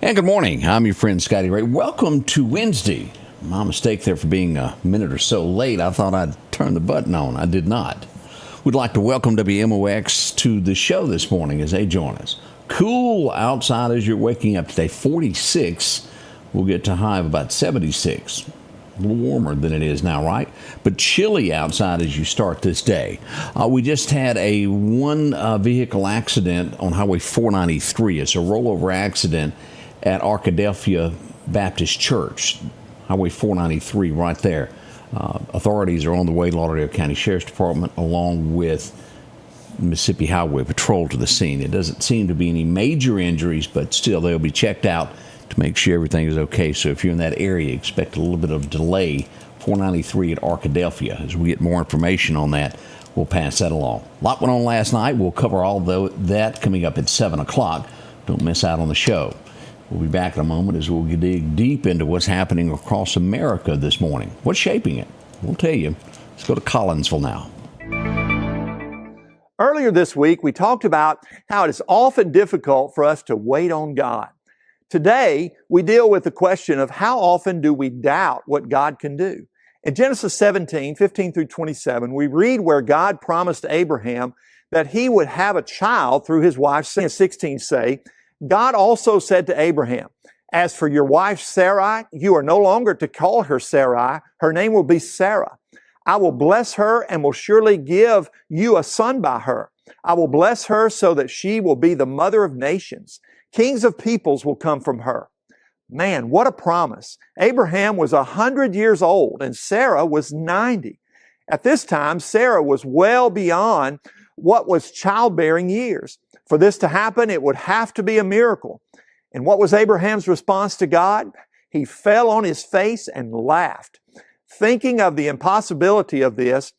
And good morning. I'm your friend Scotty Ray. Welcome to Wednesday. My mistake there for being a minute or so late. I thought I'd turn the button on. I did not. We'd like to welcome WMOX to the show this morning as they join us. Cool outside as you're waking up today, 46. We'll get to a high of about 76. A little warmer than it is now, right? But chilly outside as you start this day. We just had a one vehicle accident on Highway 493. It's a rollover accident at Arkadelphia Baptist Church. Highway 493 right there. Authorities are on the way, Lauderdale County Sheriff's Department, along with Mississippi Highway Patrol to the scene. It doesn't seem to be any major injuries, but still they'll be checked out to make sure everything is okay. So if you're in that area, expect a little bit of delay. 493 at Arkadelphia. As we get more information on that, we'll pass that along. A lot went on last night. We'll cover all that coming up at 7 o'clock. Don't miss out on the show. We'll be back in a moment as we'll dig deep into what's happening across America this morning. What's shaping it? We'll tell you. Let's go to Collinsville now. Earlier this week, we talked about how it is often difficult for us to wait on God. Today, we deal with the question of how often do we doubt what God can do. In Genesis 17, 15 through 27, we read where God promised Abraham that he would have a child through his wife. 16 say, God also said to Abraham, as for your wife Sarai, you are no longer to call her Sarai. Her name will be Sarah. I will bless her and will surely give you a son by her. I will bless her so that she will be the mother of nations. Kings of peoples will come from her. Man, what a promise. Abraham was 100 years old and Sarah was 90. At this time, Sarah was well beyond what was childbearing years. For this to happen, it would have to be a miracle. And what was Abraham's response to God? He fell on his face and laughed. Thinking of the impossibility of this,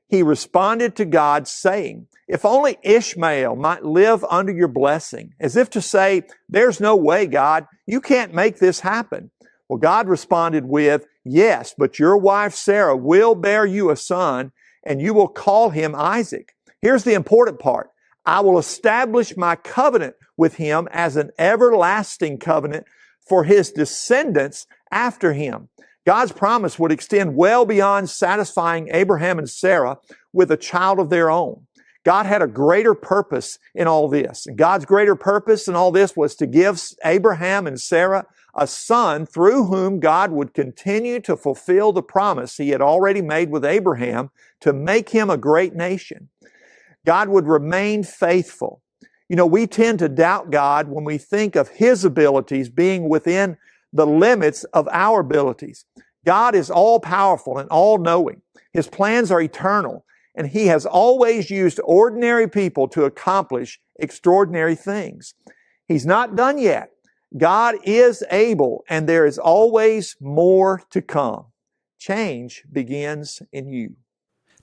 he responded to God saying, if only Ishmael might live under your blessing, as if to say, there's no way, God, you can't make this happen. Well, God responded with, yes, but your wife Sarah will bear you a son, and you will call him Isaac. Here's the important part. I will establish my covenant with him as an everlasting covenant for his descendants after him. God's promise would extend well beyond satisfying Abraham and Sarah with a child of their own. God had a greater purpose in all this. And God's greater purpose in all this was to give Abraham and Sarah a son through whom God would continue to fulfill the promise he had already made with Abraham to make him a great nation. God would remain faithful. You know, we tend to doubt God when we think of his abilities being within the limits of our abilities. God is all-powerful and all-knowing. His plans are eternal, and he has always used ordinary people to accomplish extraordinary things. He's not done yet. God is able, and there is always more to come. Change begins in you.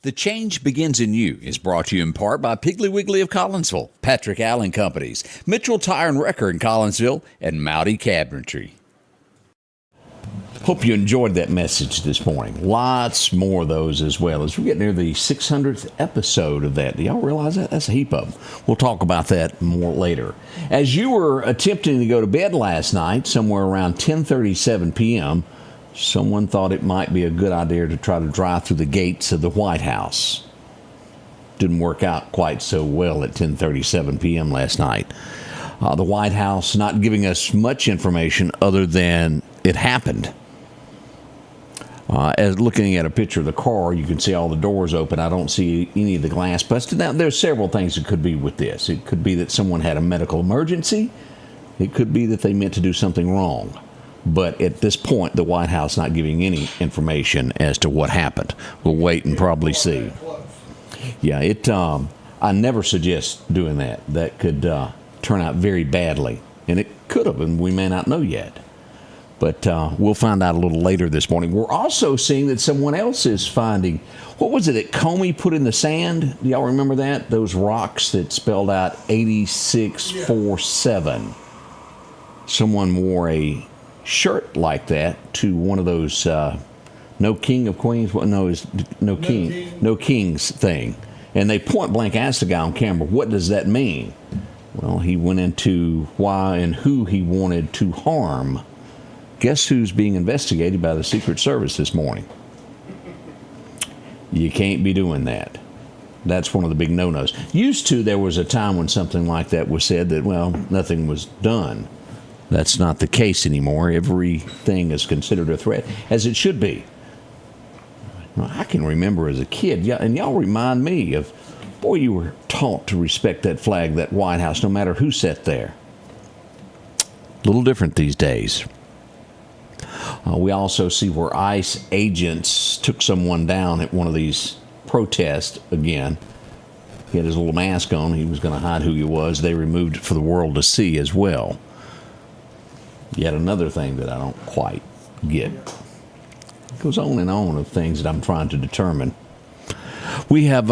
The Change Begins in You is brought to you in part by Piggly Wiggly of Collinsville, Patrick Allen Companies, Mitchell Tire and Wrecker in Collinsville, and Mowdy Cabinetry. Hope you enjoyed that message this morning. Lots more of those as well as we get near the 600th episode of that. Do y'all realize that? That's a heap of them. We'll talk about that more later. As you were attempting to go to bed last night, somewhere around 10:37 p.m., someone thought it might be a good idea to try to drive through the gates of the White House. Didn't work out quite so well at 10:37 p.m. last night. The White House not giving us much information other than it happened. As looking at a picture of the car, you can see all the doors open. I don't see any of the glass busted. Now, there's several things that could be with this. It could be that someone had a medical emergency. It could be that they meant to do something wrong. But at this point, the White House not giving any information as to what happened. We'll wait and probably see. Yeah, I never suggest doing that. That could turn out very badly. And it could have, and we may not know yet. But we'll find out a little later this morning. We're also seeing that someone else is finding, what was it that Comey put in the sand? Do y'all remember that? Those rocks that spelled out 8647. Someone wore a shirt like that to one of those no king of queens, well, no, it's no kings thing. And they point blank asked the guy on camera, what does that mean? Well, he went into why and who he wanted to harm. Guess who's being investigated by the Secret Service this morning? You can't be doing that. That's one of the big no-nos. Used to, there was a time when something like that was said that, well, nothing was done. That's not the case anymore. Everything is considered a threat, as it should be. Well, I can remember as a kid, and y'all remind me of, boy, you were taught to respect that flag, that White House, no matter who sat there. A little different these days. We also see where ICE agents took someone down at one of these protests again. He had his little mask on. He was going to hide who he was. They removed it for the world to see as well. Yet another thing that I don't quite get. It goes on and on of things that I'm trying to determine. We have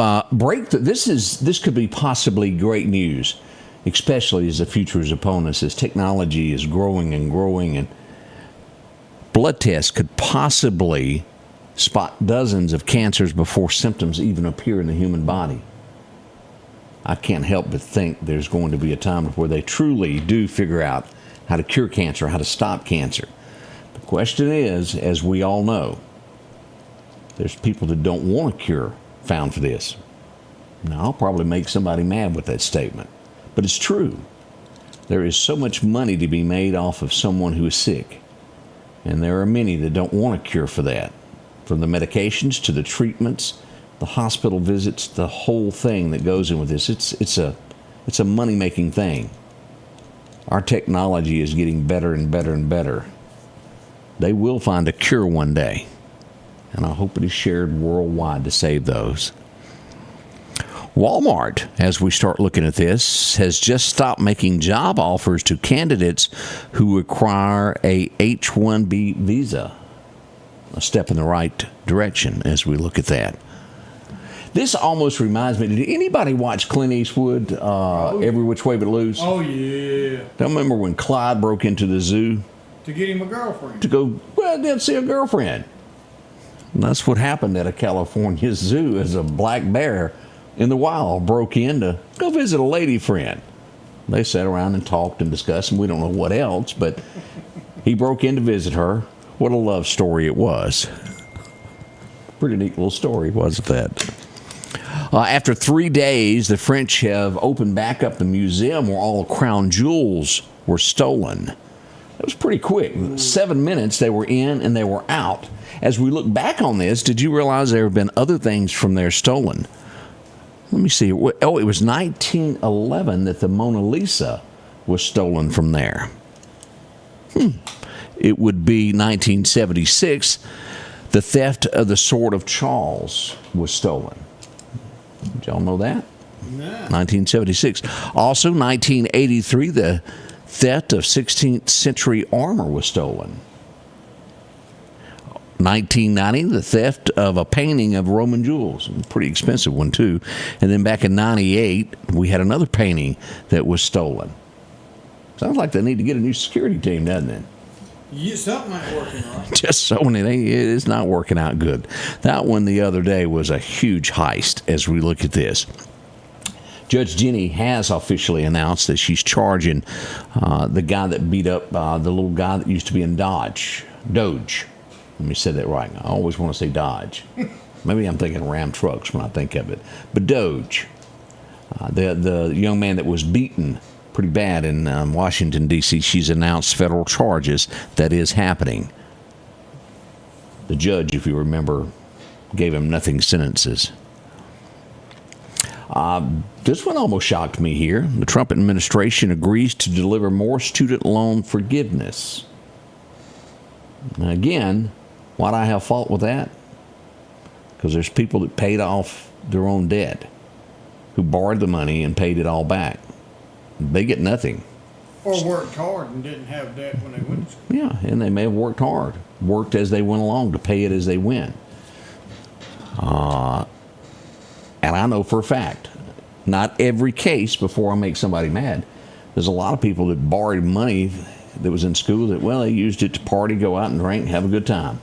this could be possibly great news, especially as the future is upon us, as technology is growing and growing, and blood tests could possibly spot dozens of cancers before symptoms even appear in the human body. I can't help but think there's going to be a time where they truly do figure out how to cure cancer, how to stop cancer. The question is, as we all know, there's people that don't want a cure found for this. Now, I'll probably make somebody mad with that statement, but it's true. There is so much money to be made off of someone who is sick, and there are many that don't want a cure for that. From the medications to the treatments, the hospital visits, the whole thing that goes in with this, it's a money-making thing. Our technology is getting better and better and better. They will find a cure one day, and I hope it is shared worldwide to save those. Walmart, as we start looking at this, has just stopped making job offers to candidates who require a H-1B visa. A step in the right direction as we look at that. This almost reminds me, did anybody watch Clint Eastwood, Every Which Way But Loose? Oh, yeah. Don't remember when Clyde broke into the zoo? To get him a girlfriend. To go, well, didn't see a girlfriend. And that's what happened at a California zoo as a black bear in the wild broke in to go visit a lady friend. They sat around and talked and discussed, and we don't know what else, but he broke in to visit her. What a love story it was. Pretty neat little story, wasn't that? After 3 days, the French have opened back up the museum where all crown jewels were stolen. It was pretty quick. 7 minutes, they were in and they were out. As we look back on this, did you realize there have been other things from there stolen? Let me see. Oh, it was 1911 that the Mona Lisa was stolen from there. It would be 1976, the theft of the Sword of Charles was stolen. Did y'all know that? Nah. 1976. Also, 1983, the theft of 16th century armor was stolen. 1990, the theft of a painting of Roman jewels. A pretty expensive one, too. And then back in 98, we had another painting that was stolen. Sounds like they need to get a new security team, doesn't it? Yeah, something ain't working right. Just so many. It is not working out good. That one the other day was a huge heist as we look at this. Judge Jenny has officially announced that she's charging the guy that beat up the little guy that used to be in Doge. Let me say that right. I always want to say Dodge. Maybe I'm thinking Ram trucks when I think of it. But Doge, the young man that was beaten pretty bad in Washington, D.C., she's announced federal charges. That is happening. The judge, if you remember, gave him nothing sentences. This one almost shocked me here. The Trump administration agrees to deliver more student loan forgiveness. Now, again, why do I have fault with that? Because there's people that paid off their own debt, who borrowed the money and paid it all back. They get nothing. Or worked hard and didn't have debt when they went to school. Yeah, and they may have worked hard, worked as they went along to pay it as they went. And I know for a fact, not every case before I make somebody mad, there's a lot of people that borrowed money that was in school that, well, they used it to party, go out and drink, have a good time.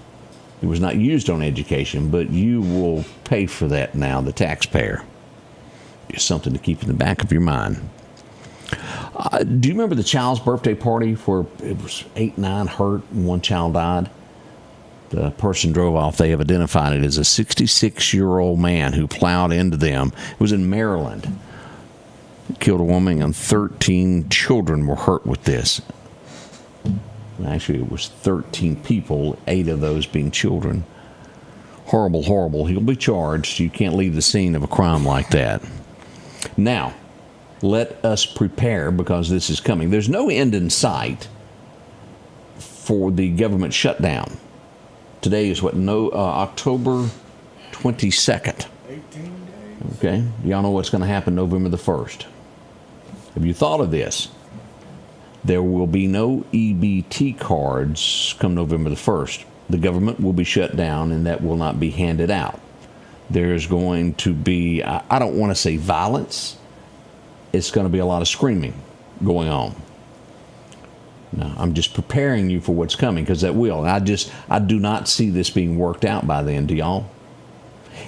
It was not used on education, but you will pay for that now, the taxpayer. Just something to keep in the back of your mind. Do you remember the child's birthday party where it was 8, 9 hurt and one child died? The person drove off. They have identified it as a 66-year-old man who plowed into them. It was in Maryland. Killed a woman and 13 children were hurt with this. Actually, it was 13 people, 8 of those being children. Horrible, horrible. He'll be charged. You can't leave the scene of a crime like that. Now, let us prepare because this is coming. There's no end in sight for the government shutdown. Today is October 22nd. 18 days. Okay. Y'all know what's going to happen November the 1st. Have you thought of this? There will be no EBT cards come November the 1st. The government will be shut down and that will not be handed out. There's going to be, I don't want to say violence. It's going to be a lot of screaming going on. Now, I'm just preparing you for what's coming because that will. I do not see this being worked out by then, do y'all?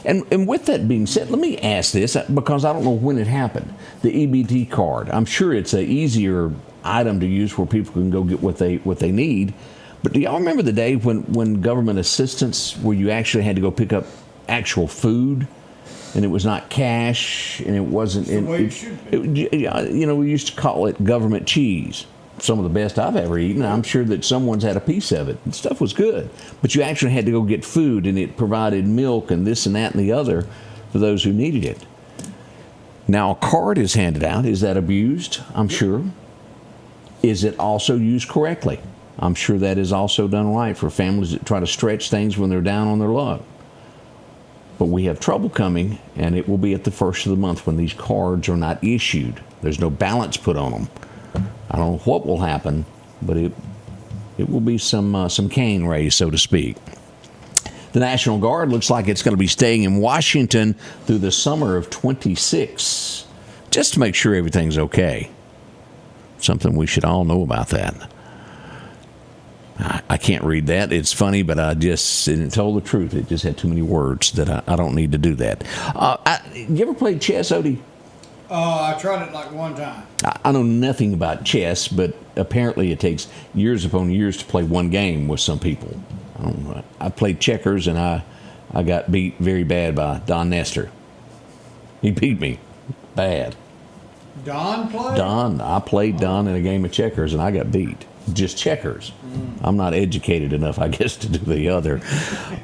And with that being said, let me ask this because I don't know when it happened. The EBT card. I'm sure it's an easier item to use where people can go get what they need. But do y'all remember the day when government assistance, where you actually had to go pick up actual food, and it was not cash, and it wasn't. That's the way it should be. We used to call it government cheese. Some of the best I've ever eaten. I'm sure that someone's had a piece of it. The stuff was good. But you actually had to go get food, and it provided milk and this and that and the other for those who needed it. Now, a card is handed out. Is that abused? I'm sure. Is it also used correctly? I'm sure that is also done right for families that try to stretch things when they're down on their luck. But we have trouble coming, and it will be at the first of the month when these cards are not issued. There's no balance put on them. I don't know what will happen, but it will be some cane raised, so to speak. The National Guard looks like it's going to be staying in Washington through the summer of 26, just to make sure everything's okay. Something we should all know about that. I can't read that. It's funny, but it told the truth. It just had too many words that I don't need to do that. You ever played chess, Odie? I tried it like one time. I know nothing about chess, but apparently it takes years upon years to play one game with some people. I don't know. I played checkers, and I got beat very bad by Don Nestor. He beat me bad. Don played? Don. I played Don in a game of checkers, and I got beat. Just checkers. I'm not educated enough, I guess, to do the other.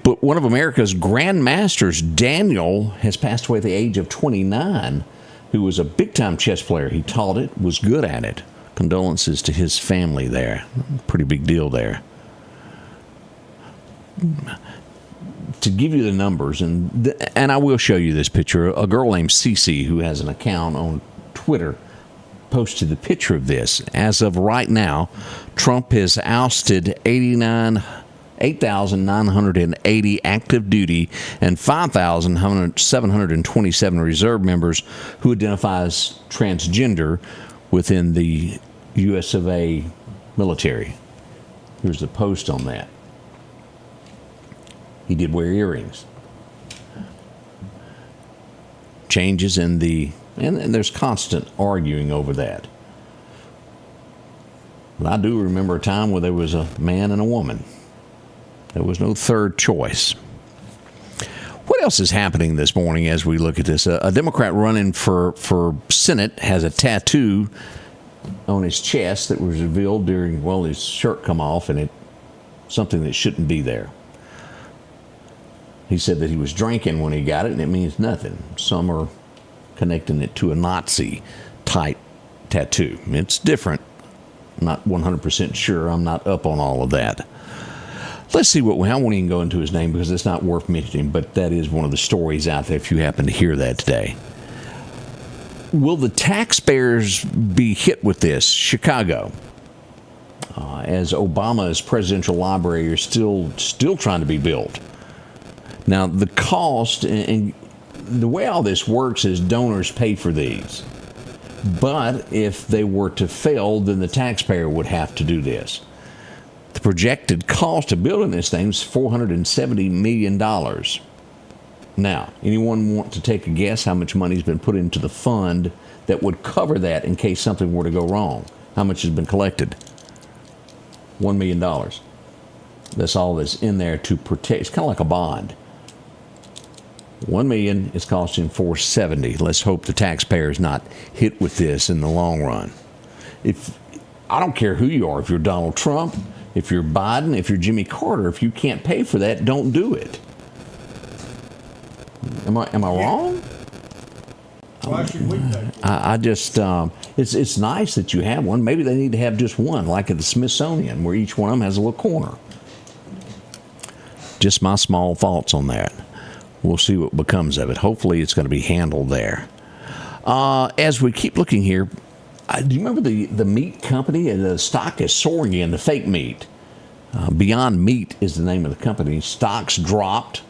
But one of America's grandmasters, Daniel, has passed away at the age of 29, who was a big-time chess player. He taught it, was good at it. Condolences to his family there. Pretty big deal there. To give you the numbers, and I will show you this picture, a girl named Cece, who has an account on Twitter, posted the picture of this. As of right now, Trump has ousted 8,980 active duty and 5,727 reserve members who identify as transgender within the U.S. of A. military. Here's the post on that. He did wear earrings. Changes in the... And there's constant arguing over that. But I do remember a time where there was a man and a woman. There was no third choice. What else is happening this morning as we look at this? A Democrat running for Senate has a tattoo on his chest that was revealed during, his shirt come off, and something that shouldn't be there. He said that he was drinking when he got it, and it means nothing. Some are connecting it to a Nazi-type tattoo. It's different. I'm not 100% sure. I'm not up on all of that. Let's see I won't even go into his name because it's not worth mentioning, but that is one of the stories out there if you happen to hear that today. Will the taxpayers be hit with this? Chicago, as Obama's presidential library is still trying to be built. Now, the cost and the way all this works is donors pay for these. But if they were to fail, then the taxpayer would have to do this. The projected cost of building this thing is $470 million. Now, anyone want to take a guess how much money has been put into the fund that would cover that in case something were to go wrong. How much has been collected? $1 million. That's all that's in there to protect. It's kind of like a bond. $1 million is costing $470. Let's hope the taxpayer is not hit with this in the long run. If I don't care who you are, if you're Donald Trump, if you're Biden, if you're Jimmy Carter, if you can't pay for that, don't do it. Am I wrong? Why should we pay for it? I just it's nice that you have one. Maybe they need to have just one, like at the Smithsonian, where each one of them has a little corner. Just my small thoughts on that. We'll see what becomes of it. Hopefully it's going to be handled there. As we keep looking here, do you remember the meat company? The stock is soaring again, the fake meat. Beyond Meat is the name of the company. Stocks dropped.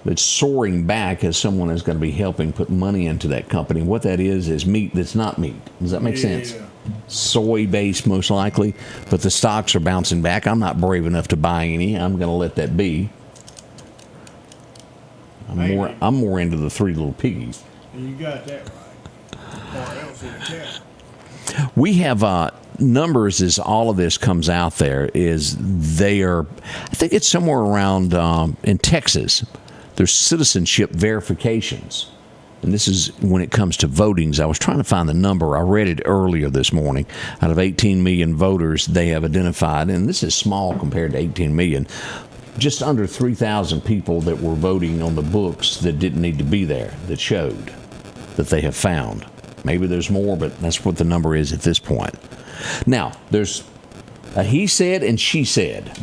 It's soaring back as someone is going to be helping put money into that company. What that is meat that's not meat. Does that make sense? Soy-based, most likely. But the stocks are bouncing back. I'm not brave enough to buy any. I'm going to let that be. I'm more into the Three Little Piggies. And you got that right. Or else it can't. We have numbers as all of this comes out there is they are, I think it's somewhere around in Texas, there's citizenship verifications. And this is when it comes to votings. I was trying to find the number. I read it earlier this morning. Out of 18 million voters they have identified, and this is small compared to 18 million, just under 3,000 people that were voting on the books that didn't need to be there, that showed that they have found. Maybe there's more, but that's what the number is at this point. Now, there's a he said and she said.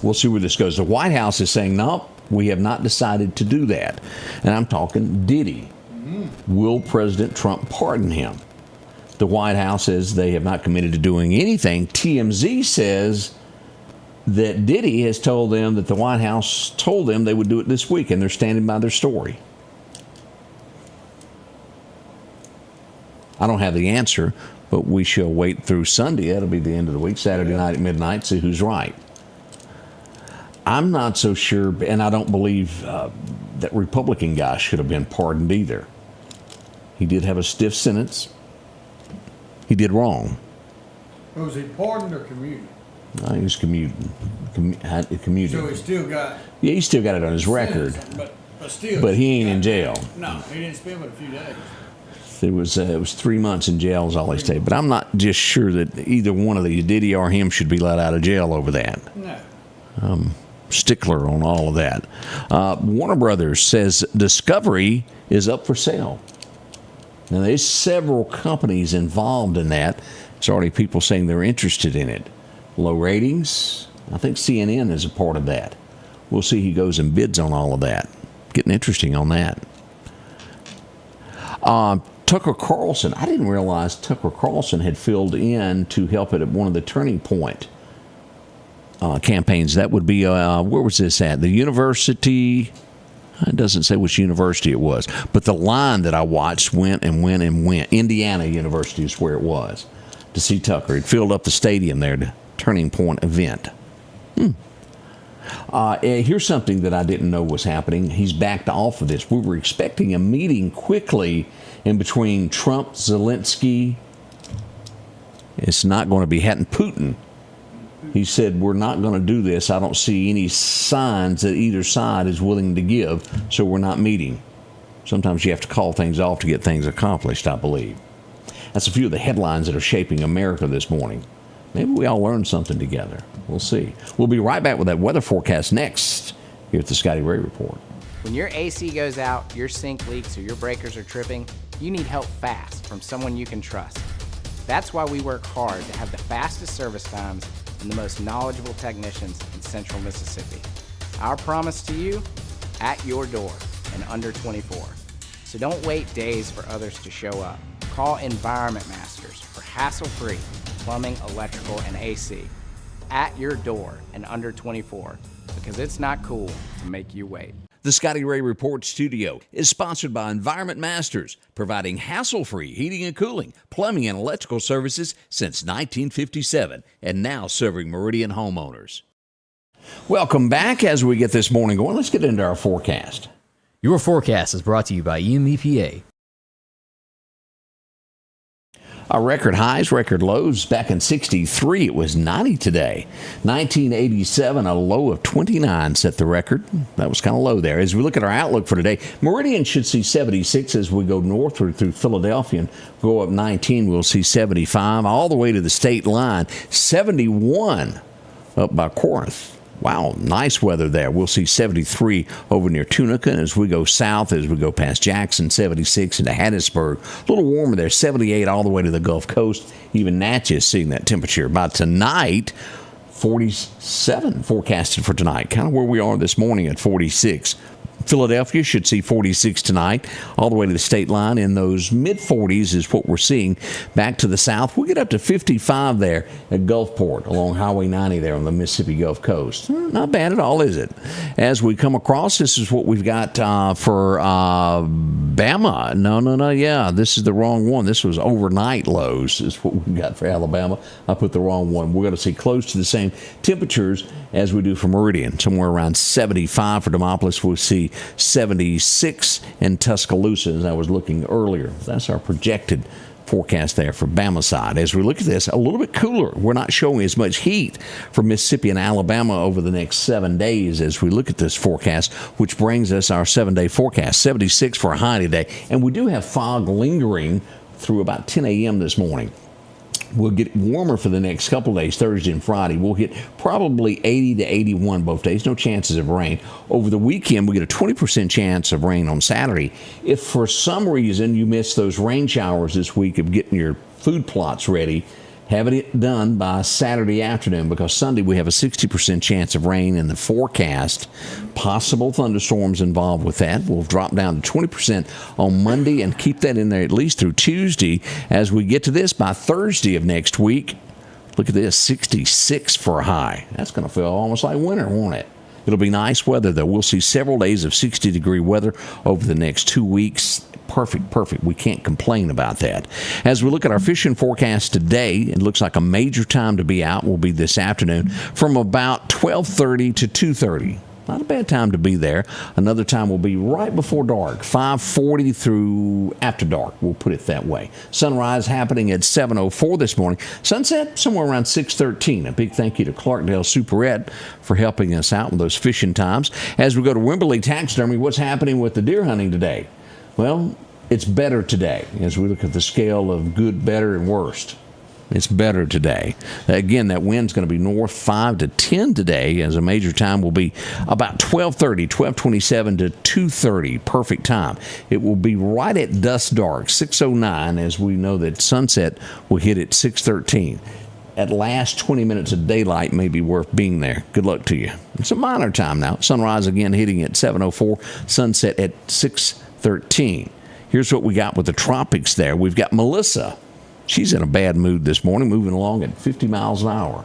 We'll see where this goes. The White House is saying, no, we have not decided to do that. And I'm talking, did he? Will President Trump pardon him? The White House says they have not committed to doing anything. TMZ says that Diddy has told them that the White House told them they would do it this week, and they're standing by their story. I don't have the answer, but we shall wait through Sunday. That'll be the end of the week, Saturday night at midnight, see who's right. I'm not so sure, and I don't believe that Republican guy should have been pardoned either. He did have a stiff sentence. He did wrong. Was he pardoned or commuted? He was commuting. So he still got... Yeah, he still got it on his record. But still... But he ain't in jail. No, he didn't spend but a few days. It was 3 months in jail is all they stayed. But I'm not just sure that either one of the Diddy or him should be let out of jail over that. No. Stickler on all of that. Warner Brothers says Discovery is up for sale. Now, there's several companies involved in that. There's already people saying they're interested in it. Low ratings. I think CNN is a part of that. We'll see who goes and bids on all of that. Getting interesting on that. Tucker Carlson. I didn't realize Tucker Carlson had filled in to help it at one of the Turning Point campaigns. That would be, where was this at? The university. It doesn't say which university it was. But the line that I watched went and went and went. Indiana University is where it was to see Tucker. It filled up the stadium there, the Turning Point event. Here's something that I didn't know was happening. He's backed off of this. We were expecting a meeting quickly in between Trump, Zelensky. It's not going to be happening. Putin. He said, we're not going to do this. I don't see any signs that either side is willing to give, so we're not meeting. Sometimes you have to call things off to get things accomplished, I believe. That's a few of the headlines that are shaping America this morning. Maybe we all learned something together. We'll see. We'll be right back with that weather forecast next here at the Scotty Ray Report. When your AC goes out, your sink leaks, or your breakers are tripping, you need help fast from someone you can trust. That's why we work hard to have the fastest service times and the most knowledgeable technicians in Central Mississippi. Our promise to you, at your door in under 24. So don't wait days for others to show up. Call Environment Masters for hassle-free plumbing, electrical, and AC. At your door in under 24, because it's not cool to make you wait. The Scotty Ray Report studio is sponsored by Environment Masters, providing hassle-free heating and cooling, plumbing, and electrical services since 1957, and now serving Meridian homeowners. Welcome back. As we get this morning going, let's get into our forecast. Your forecast is brought to you by EMEPA. Our record highs, record lows. Back in 63, it was 90 today. 1987, a low of 29 set the record. That was kind of low there. As we look at our outlook for today, Meridian should see 76 as we go northward through Philadelphia and go up 19. We'll see 75 all the way to the state line. 71 up by Corinth. Wow, nice weather there. We'll see 73 over near Tunica. And as we go south, as we go past Jackson, 76 into Hattiesburg. A little warmer there, 78 all the way to the Gulf Coast. Even Natchez seeing that temperature. By tonight, 47 forecasted for tonight. Kind of where we are this morning at 46. Philadelphia should see 46 tonight, all the way to the state line. In those mid-40s is what we're seeing. Back to the south, we get up to 55 there at Gulfport along Highway 90 there on the Mississippi Gulf Coast. Not bad at all, is it? As we come across, this is what we've got for Bama. No, yeah, this is the wrong one. This was overnight lows is what we've got for Alabama. I put the wrong one. We're going to see close to the same temperatures as we do for Meridian. Somewhere around 75 for Demopolis. We'll see 76 in Tuscaloosa, as I was looking earlier. That's our projected forecast there for Bama side. As we look at this, a little bit cooler. We're not showing as much heat for Mississippi and Alabama over the next 7 days as we look at this forecast, which brings us our 7-day forecast. 76 for a high today. And we do have fog lingering through about 10 a.m. this morning. We'll get warmer for the next couple of days, Thursday and Friday. We'll hit probably 80 to 81 both days. No chances of rain. Over the weekend, we get a 20% chance of rain on Saturday. If for some reason you miss those rain showers this week of getting your food plots ready, having it done by Saturday afternoon, because Sunday we have a 60% chance of rain in the forecast. Possible thunderstorms involved with that. We'll drop down to 20% on Monday and keep that in there at least through Tuesday. As we get to this by Thursday of next week, look at this, 66 for a high. That's going to feel almost like winter, won't it? It'll be nice weather, though. We'll see several days of 60-degree weather over the next 2 weeks. Perfect. We can't complain about that. As we look at our fishing forecast today, it looks like a major time to be out will be this afternoon from about 12:30 to 2:30. Not a bad time to be there. Another time will be right before dark, 5:40 through after dark. We'll put it that way. Sunrise happening at 7:04 this morning. Sunset somewhere around 6:13. A big thank you to Clarkdale Superette for helping us out with those fishing times. As we go to Wimberley Taxidermy, what's happening with the deer hunting today? Well, it's better today as we look at the scale of good, better, and worst. It's better today. Again, that wind's going to be north 5 to 10 today, as a major time will be about 12:30, 12:27 to 2:30. Perfect time. It will be right at dusk dark, 6:09, as we know that sunset will hit at 6:13. At last, 20 minutes of daylight may be worth being there. Good luck to you. It's a minor time now. Sunrise again hitting at 7:04, sunset at 6:13. Here's what we got with the tropics there. We've got Melissa. She's in a bad mood this morning, moving along at 50 miles an hour.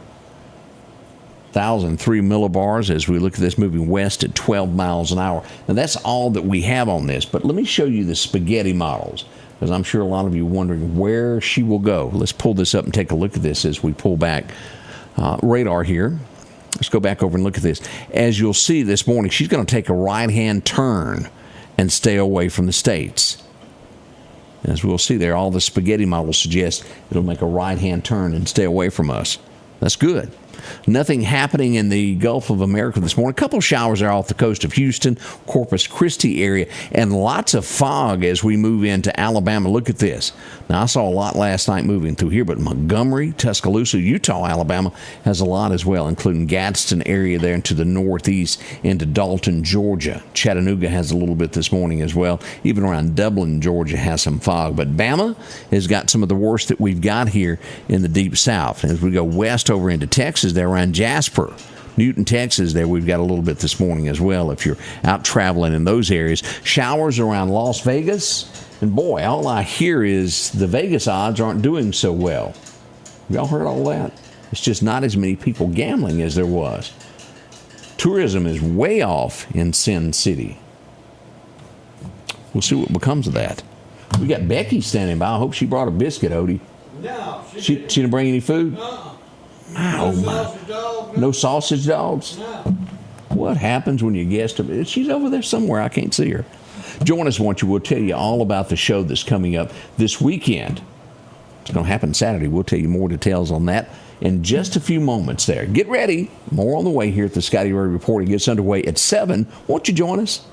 1,003 millibars as we look at this, moving west at 12 miles an hour. Now, that's all that we have on this, but let me show you the spaghetti models, because I'm sure a lot of you are wondering where she will go. Let's pull this up and take a look at this as we pull back radar here. Let's go back over and look at this. As you'll see this morning, she's going to take a right-hand turn and stay away from the states. As we'll see there, all the spaghetti models suggest it'll make a right-hand turn and stay away from us. That's good. Nothing happening in the Gulf of America this morning. A couple of showers are off the coast of Houston, Corpus Christi area, and lots of fog as we move into Alabama. Look at this. Now, I saw a lot last night moving through here, but Montgomery, Tuscaloosa, Utah, Alabama has a lot as well, including Gadsden area there into the northeast into Dalton, Georgia. Chattanooga has a little bit this morning as well. Even around Dublin, Georgia has some fog. But Bama has got some of the worst that we've got here in the deep south. As we go west over into Texas, there around Jasper, Newton, Texas, there we've got a little bit this morning as well if you're out traveling in those areas. Showers around Las Vegas, and boy, all I hear is the Vegas odds aren't doing so well. Y'all heard all that? It's just not as many people gambling as there was. Tourism is way off in Sin City. We'll see what becomes of that. We got Becky standing by. I hope she brought a biscuit, Odie. No. She didn't bring any food? Oh, my. No sausage dogs? No. What happens when you guest her? She's over there somewhere. I can't see her. Join us, won't you? We'll tell you all about the show that's coming up this weekend It's going to happen Saturday. We'll tell you more details on that in just a few moments there. Get ready. More on the way here at the Scotty Ray Report. It gets underway at 7. Won't you join us?